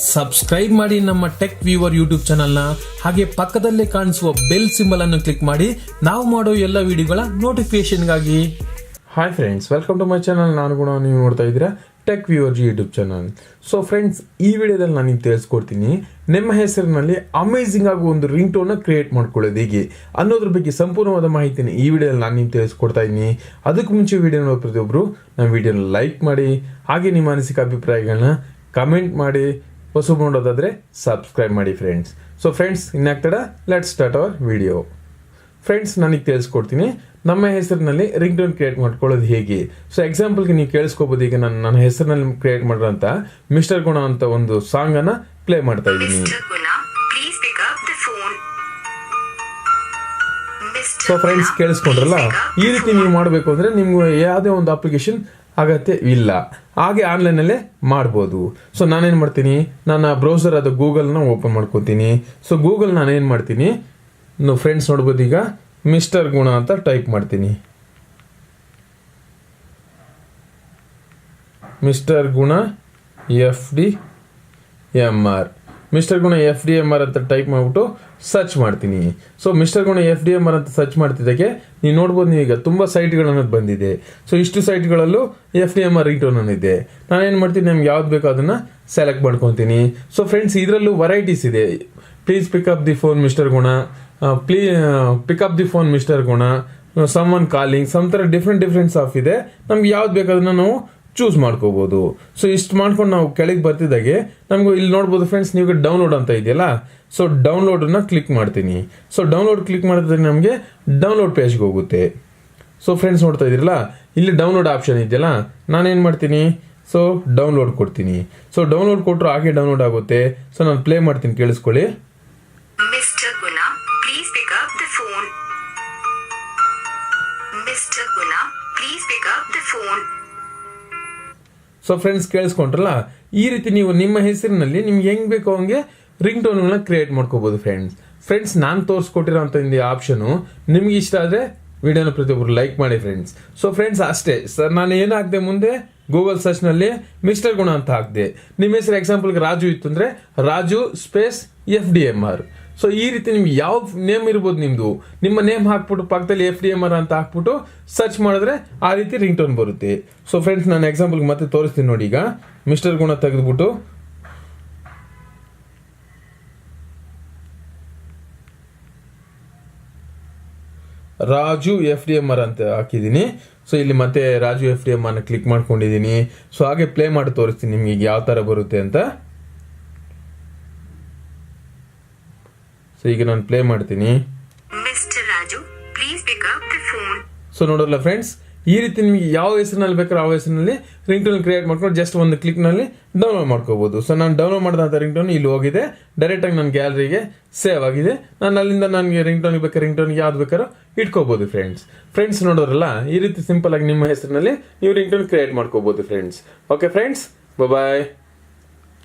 Subscribe ಮಾಡಿ ನಮ್ಮ tech viewer YouTube ಚಾನಲ್ನ. ಹಾಗೆ ಪಕ್ಕದಲ್ಲೇ ಕಾಣಿಸುವ ಬೆಲ್ ಸಿಂಬಲ್ ಅನ್ನು ಕ್ಲಿಕ್ ಮಾಡಿ ನಾವು ಮಾಡೋ ಎಲ್ಲ ವಿಡಿಯೋಗಳ ನೋಟಿಫಿಕೇಶನ್ಗಾಗಿ. Hi friends, welcome to my channel. ನಾನು ಕೂಡ ನೀವು ನೋಡ್ತಾ ಇದ್ದೀರಾ tech viewer YouTube channel. So friends, ಈ ವಿಡಿಯೋದಲ್ಲಿ ನಾನು ನಿಮ್ಗೆ ತಿಳಿಸ್ಕೊಡ್ತೀನಿ ನಿಮ್ಮ ಹೆಸರಿನಲ್ಲಿ ಅಮೇಝಿಂಗ್ ಆಗಿ ಒಂದು ರಿಂಗ್ ಟೋನ್ನ ಕ್ರಿಯೇಟ್ ಮಾಡ್ಕೊಳ್ಳೋದು ಹೇಗೆ ಅನ್ನೋದ್ರ ಬಗ್ಗೆ ಸಂಪೂರ್ಣವಾದ ಮಾಹಿತಿನ ಈ ವಿಡಿಯೋದಲ್ಲಿ ನಾನು ನಿಮ್ಗೆ ತಿಳಿಸ್ಕೊಡ್ತಾ ಇದ್ದೀನಿ. ಅದಕ್ಕೂ ಮುಂಚೆ ವಿಡಿಯೋ ನೋಡೋ ಪ್ರತಿಯೊಬ್ಬರು ನಮ್ಮ ವಿಡಿಯೋನ ಲೈಕ್ ಮಾಡಿ, ಹಾಗೆ ನಿಮ್ಮ ಅನಿಸಿಕೆ ಅಭಿಪ್ರಾಯಗಳನ್ನ ಕಮೆಂಟ್ ಮಾಡಿ, ಹೊಸಬು ನೋಡೋದಾದರೆ ಸಬ್ಸ್ಕ್ರೈಬ್ ಮಾಡಿ ಫ್ರೆಂಡ್ಸ್. ಸೊ ಫ್ರೆಂಡ್ಸ್, ಇನ್ನಾಗ್ತಡ let's start our video. Friends, ನನಗೆ ತಿಳಿಸ್ಕೊಡ್ತೀನಿ ನಮ್ಮ ಹೆಸರಿನಲ್ಲಿ ರಿಂಗ್ ಟೋನ್ ಕ್ರಿಯೇಟ್ ಮಾಡ್ಕೊಳ್ಳೋದು ಹೇಗೆ. ಸೊ ಎಕ್ಸಾಂಪಲ್ಗೆ ನೀವು ಕೇಳಿಸ್ಕೋಬೋದು. ಈಗ ನಾನು ನನ್ನ ಹೆಸರಿನಲ್ಲಿ ಕ್ರಿಯೇಟ್ ಮಾಡಿರೋಂಥ ಮಿಸ್ಟರ್ ಗುಣ ಅಂತ ಒಂದು ಸಾಂಗನ್ನು ಪ್ಲೇ ಮಾಡ್ತಾ ಇದ್ದೀನಿ. ಸೊ ಫ್ರೆಂಡ್ಸ್, ಕೇಳಿಸ್ಕೊಂಡ್ರಲ್ಲ, ಈ ರೀತಿ ನೀವು ಮಾಡಬೇಕು ಅಂದರೆ ನಿಮ್ಗೆ ಯಾವುದೇ ಒಂದು ಅಪ್ಲಿಕೇಶನ್ ಅಗತ್ಯ ಇಲ್ಲ, ಹಾಗೆ ಆನ್ಲೈನಲ್ಲೇ ಮಾಡ್ಬೋದು. ಸೊ ನಾನೇನು ಮಾಡ್ತೀನಿ, ನನ್ನ ಬ್ರೌಸರ್ ಅದು ಗೂಗಲ್ನ ಓಪನ್ ಮಾಡ್ಕೊತೀನಿ. ಸೊ ಗೂಗಲ್ ನಾನೇನು ಮಾಡ್ತೀನಿ, ಫ್ರೆಂಡ್ಸ್ ನೋಡ್ಬೋದು, ಈಗ ಮಿಸ್ಟರ್ ಗುಣ ಅಂತ ಟೈಪ್ ಮಾಡ್ತೀನಿ. Mister Guna FDMR, mister Guna FDMR ಅಂತ ಟೈಪ್ ಮಾಡಿಬಿಟ್ಟು ಸರ್ಚ್ ಮಾಡ್ತೀನಿ. ಸೊ ಮಿಸ್ಟರ್ ಗುಣ FDMR ಅಂತ ಸರ್ಚ್ ಮಾಡ್ತಿದ್ದಾಗೆ ನೀವು ನೋಡ್ಬೋದು, ನೀವೀಗ ತುಂಬ ಸೈಟ್ಗಳನ್ನೋದು ಬಂದಿದೆ. ಸೊ ಇಷ್ಟು ಸೈಟ್ಗಳಲ್ಲೂ FDMR ರಿಂಗ್ ಟೋನ್ ಅನ್ನಿದೆ. ನಾನೇನು ಮಾಡ್ತೀನಿ, ನಮ್ಗೆ ಯಾವ್ದು ಬೇಕೋ ಅದನ್ನು ಸೆಲೆಕ್ಟ್ ಮಾಡ್ಕೊತೀನಿ. ಸೊ ಫ್ರೆಂಡ್ಸ್, ಇದರಲ್ಲೂ ವೆರೈಟೀಸ್ ಇದೆ. Please pick up the phone mister Guna, pick up the phone mister Guna, some one calling, some ಥರ ಡಿಫ್ರೆಂಟ್ ಆಫ್ ಇದೆ. ನಮ್ಗೆ ಯಾವ್ದು ಬೇಕಾದನ್ನ ನಾವು ಚೂಸ್ ಮಾಡ್ಕೋಬೋದು. ಸೊ ಇಷ್ಟು ಮಾಡ್ಕೊಂಡು ನಾವು ಕೆಳಗೆ ಬರ್ತಿದ್ದಾಗೆ ನಮಗೂ ಇಲ್ಲಿ ನೋಡ್ಬೋದು ಫ್ರೆಂಡ್ಸ್, ನೀವು ಡೌನ್ಲೋಡ್ ಅಂತ ಇದೆಯಲ್ಲ. ಸೊ ಡೌನ್ಲೋಡನ್ನ ಕ್ಲಿಕ್ ಮಾಡ್ತೀನಿ. ಸೊ ಡೌನ್ಲೋಡ್ ಕ್ಲಿಕ್ ಮಾಡಿದ್ರೆ ನಮಗೆ ಡೌನ್ಲೋಡ್ ಪೇಜ್ಗೆ ಹೋಗುತ್ತೆ. ಸೊ ಫ್ರೆಂಡ್ಸ್, ನೋಡ್ತಾ ಇದ್ದೀರಲ್ಲ, ಇಲ್ಲಿ ಡೌನ್ಲೋಡ್ ಆಪ್ಷನ್ ಇದೆಯಲ್ಲ, ನಾನೇನು ಮಾಡ್ತೀನಿ, ಸೊ ಡೌನ್ಲೋಡ್ ಕೊಡ್ತೀನಿ. ಸೊ ಡೌನ್ಲೋಡ್ ಕೊಟ್ಟರು ಹಾಗೆ ಡೌನ್ಲೋಡ್ ಆಗುತ್ತೆ. ಸೊ ನಾನು ಪ್ಲೇ ಮಾಡ್ತೀನಿ, ಕೇಳಿಸ್ಕೊಳ್ಳಿ. Mister Guna, please pick up the phone. Mister Guna, please pick up the phone. So friends, ಕೇಳಿಸ್ಕೊಂಡ್ರಲ್ಲ, ಈ ರೀತಿ ನೀವು ನಿಮ್ಮ ಹೆಸರಿನಲ್ಲಿ ನಿಮ್ಗೆ ಹೆಂಗ್ ಬೇಕೋ ಹಂಗೆ ರಿಂಗ್ ಟೋನ್ಗಳನ್ನ ಕ್ರಿಯೇಟ್ ಮಾಡ್ಕೋಬಹುದು ಫ್ರೆಂಡ್ಸ್. ನಾನು ತೋರಿಸ್ಕೊಟ್ಟಿರೋಂಥ ಈ ಆಪ್ಷನು ನಿಮ್ಗೆ ಇಷ್ಟ ಆದರೆ ವಿಡಿಯೋನ ಪ್ರತಿಯೊಬ್ಬರು ಲೈಕ್ ಮಾಡಿ ಫ್ರೆಂಡ್ಸ್. ಸೊ ಫ್ರೆಂಡ್ಸ್, ಅಷ್ಟೇ ಸರ್, ನಾನು ಏನು ಹಾಕಿದೆ ಮುಂದೆ ಗೂಗಲ್ ಸರ್ಚ್ನಲ್ಲಿ ಮಿಸ್ಟರ್ ಗುಣ ಅಂತ ಹಾಕಿದೆ. ನಿಮ್ಮ ಹೆಸರು ಎಕ್ಸಾಂಪಲ್ಗೆ ರಾಜು ಇತ್ತು ಅಂದರೆ ರಾಜು ಸ್ಪೇಸ್ FDMR. ಸೊ ಈ ರೀತಿ ನಿಮ್ಗೆ ಯಾವ ನೇಮ್ ಇರ್ಬೋದು ನಿಮ್ಮದು, ನಿಮ್ಮ ನೇಮ್ ಹಾಕ್ಬಿಟ್ಟು ಪಕ್ಕದಲ್ಲಿ FDMR ಅಂತ ಹಾಕ್ಬಿಟ್ಟು ಸರ್ಚ್ ಮಾಡಿದ್ರೆ ಆ ರೀತಿ ರಿಂಗ್ ಟೋನ್ ಬರುತ್ತೆ. ಸೊ ಫ್ರೆಂಡ್ಸ್, ನಾನು ಎಕ್ಸಾಂಪಲ್ಗೆ ಮತ್ತೆ ತೋರಿಸ್ತೀನಿ ನೋಡಿ. ಈಗ ಮಿಸ್ಟರ್ ಗುಣ ತೆಗೆದುಬಿಟ್ಟು ರಾಜು FDMR ಅಂತ ಹಾಕಿದ್ದೀನಿ. ಸೊ ಇಲ್ಲಿ ಮತ್ತೆ ರಾಜು FDMR ನ ಕ್ಲಿಕ್ ಮಾಡ್ಕೊಂಡಿದ್ದೀನಿ. ಸೊ ಹಾಗೆ ಪ್ಲೇ ಮಾಡಿ ತೋರಿಸ್ತೀನಿ ನಿಮ್ಗೆ ಈಗ ಯಾವ ಥರ ಬರುತ್ತೆ ಅಂತ. ಸೊ ಈಗ ನಾನು ಪ್ಲೇ ಮಾಡ್ತೀನಿ. ಸೊ ನೋಡಲ್ಲ ಫ್ರೆಂಡ್ಸ್, ಈ ರೀತಿ ನಿಮಗೆ ಯಾವ ಹೆಸರಿನಲ್ಲಿ ಬೇಕಾದ್ರೆ ಆ ಹೆಸರಿನಲ್ಲಿ ರಿಂಗ್ ಟೋನ್ ಕ್ರಿಯೇಟ್ ಮಾಡ್ಕೊಂಡು ಜಸ್ಟ್ ಒಂದು ಕ್ಲಿಕ್ನಲ್ಲಿ ಡೌನ್ಲೋಡ್ ಮಾಡ್ಕೋಬಹುದು. ಸೊ ನಾನು ಡೌನ್ಲೋಡ್ ಮಾಡಿದಂಥ ರಿಂಗ್ ಟೋನ್ ಇಲ್ಲಿ ಹೋಗಿದೆ, ಡೈರೆಕ್ಟಾಗಿ ನನ್ನ ಗ್ಯಾಲರಿಗೆ ಸೇವ್ ಆಗಿದೆ. ನಾನು ಅಲ್ಲಿಂದ ನನಗೆ ರಿಂಗ್ ಟೋನ್ಗೆ ಬೇಕಾದ್ರೆ ರಿಂಗ್ ಟೋನ್ಗೆ ಯಾವ್ದು ಬೇಕಾದ್ರೂ ಇಟ್ಕೋಬಹುದು ಫ್ರೆಂಡ್ಸ್ ನೋಡೋರಲ್ಲ, ಈ ರೀತಿ ಸಿಂಪಲ್ ಆಗಿ ನಿಮ್ಮ ಹೆಸರಿನಲ್ಲಿ ನೀವು ರಿಂಗ್ ಟೋನ್ ಕ್ರಿಯೇಟ್ ಮಾಡ್ಕೋಬಹುದು ಫ್ರೆಂಡ್ಸ್. ಓಕೆ ಫ್ರೆಂಡ್ಸ್, ಬಾಯ್.